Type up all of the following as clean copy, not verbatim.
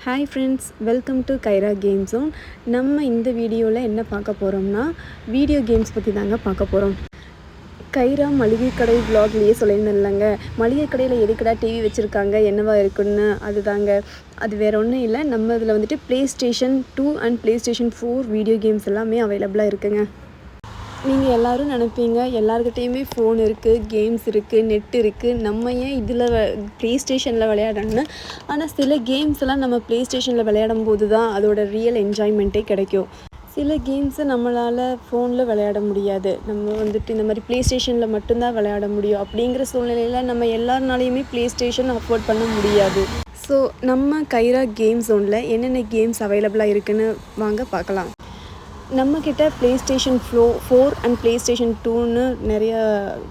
Hi friends, welcome to Kaira game zone. நம்ம இந்த வீடியோவில் என்ன பார்க்க போகிறோம்னா வீடியோ கேம்ஸ் பற்றி தாங்க பார்க்க போகிறோம். கைரா மளிகை கடை விலாக்லேயே சொல்லியிருந்தேன் இல்லைங்க, மளிகை கடையில் எதுக்கடா டிவி வச்சுருக்காங்க என்னவா இருக்குன்னு. அதுதாங்க, அது வேறு ஒன்றும் இல்லை. நம்ம இதில் வந்துட்டு PlayStation 2 and PlayStation 4 video games எல்லாமே அவைலபிளாக இருக்குங்க. நீங்கள் எல்லோரும் நினைப்பீங்க எல்லாருக்கிட்டேயுமே ஃபோன் இருக்குது, கேம்ஸ் இருக்குது, நெட் இருக்குது, நம்ம ஏன் இதில் ப்ளேஸ்டேஷனில் விளையாடணும்னு. ஆனால் சில கேம்ஸ் எல்லாம் நம்ம ப்ளேஸ்டேஷனில் விளையாடும் போது தான் அதோட ரியல் என்ஜாய்மெண்ட்டே கிடைக்கும். சில கேம்ஸை நம்மளால் ஃபோனில் விளையாட முடியாது, நம்ம வந்துட்டு இந்த மாதிரி ப்ளேஸ்டேஷனில் மட்டும்தான் விளையாட முடியும். அப்படிங்கிற சூழ்நிலையில் நம்ம எல்லாருனாலையுமே ப்ளேஸ்டேஷன் அஃபோர்ட் பண்ண முடியாது. ஸோ நம்ம கைரா கேம் ஜோனில் என்னென்ன கேம்ஸ் அவைலபிளாக இருக்குதுன்னு வாங்க பார்க்கலாம். நம்மக்கிட்ட PlayStation 4 அண்ட் PlayStation 2ன்னு நிறைய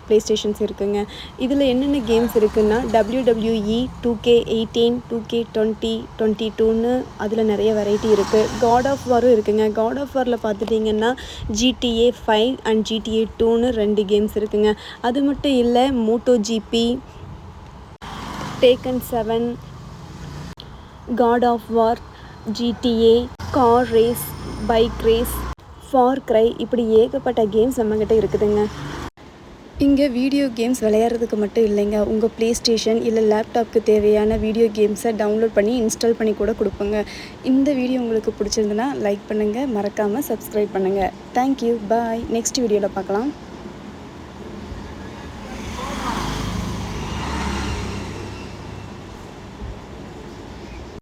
ப்ளேஸ்டேஷன்ஸ் இருக்குதுங்க. இதில் என்னென்ன கேம்ஸ் இருக்குதுன்னா WWE 2K18, 2K20, 22ன்னு அதில் நிறைய வெரைட்டி இருக்குது. God of Warரும் இருக்குதுங்க. God of Warல பார்த்துட்டிங்கன்னா GTA 5 அண்ட் GTA 2ன்னு 2 கேம்ஸ் இருக்குதுங்க. அது மட்டும் இல்லை, MotoGP, Taken 7, God of War, GTA, car race, bike race, for cry, இப்படி ஏகப்பட்ட கேம்ஸ் நம்மக்கிட்ட இருக்குதுங்க. இங்கே வீடியோ கேம்ஸ் விளையாடுறதுக்கு மட்டும் இல்லைங்க, உங்கள் ப்ளேஸ்டேஷன் இல்லை லேப்டாப்க்கு தேவையான வீடியோ கேம்ஸை டவுன்லோட் பண்ணி இன்ஸ்டால் பண்ணி கூட கொடுப்போங்க. இந்த வீடியோ உங்களுக்கு பிடிச்சிருந்துன்னா லைக் பண்ணுங்கள், மறக்காமல் சப்ஸ்கிரைப் பண்ணுங்கள். தேங்க்யூ, பாய். நெக்ஸ்ட் வீடியோவில் பார்க்கலாம்.